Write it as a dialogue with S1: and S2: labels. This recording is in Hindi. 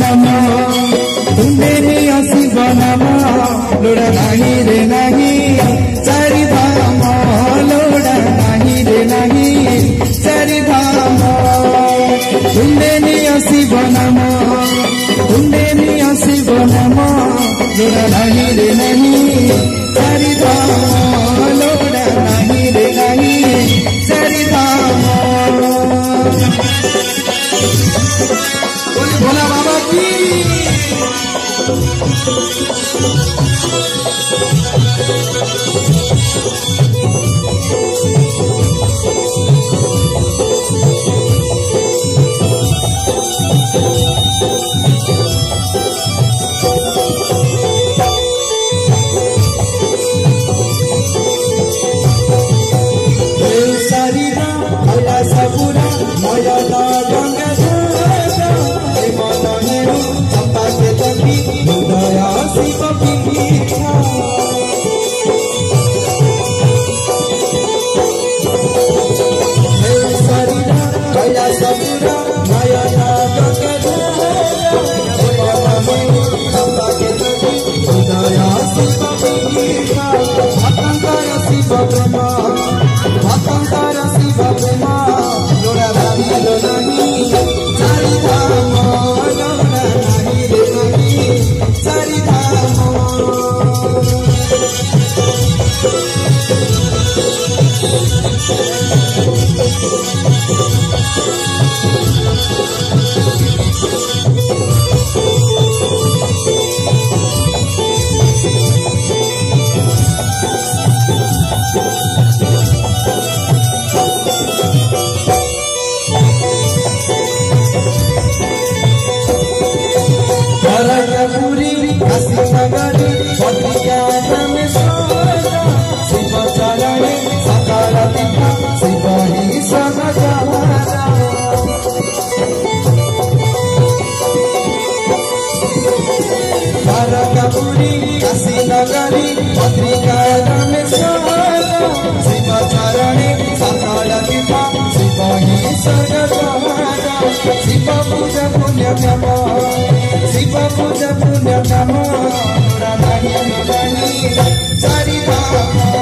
S1: नाम तुंडे निया शिव नाम लोड़ा नहीं रे नहीं चारि धाम लोड़ा नहीं रे नहीं चारि धाम तुंडे निया शिव नाम तुंडे निया शिव नाम लोड़ा नहीं रे नहीं चारि धाम लोड़ा नहीं रे नहीं चारि धाम। भोला बाबा की सबुरा मया गंगा चंपा के तकी दया शिव पीठा शरीरा मया सबुरा मया गंगा चंपा के तकी दया शिव पीठा भक्तांतर शिव प्रेमा भक्तांतर शिव प्रेमा लोड़ा नहीं लो नहीं चारि धाम लोड़ा नहीं रे नहीं चारि धाम। काशी नगरी बद्रिका रामेश्वर शिव चरण सकाल दीपा शिव ही सगजारा द्वारकापुरी काशी नगरी बद्रिका रामेश्वर शिव चरण सकाल दीपा शिव ही सगजारा शिव पूजा पुण्य काम शिव पूजा पुण्य काम लोड़ा नहीं चारि धाम।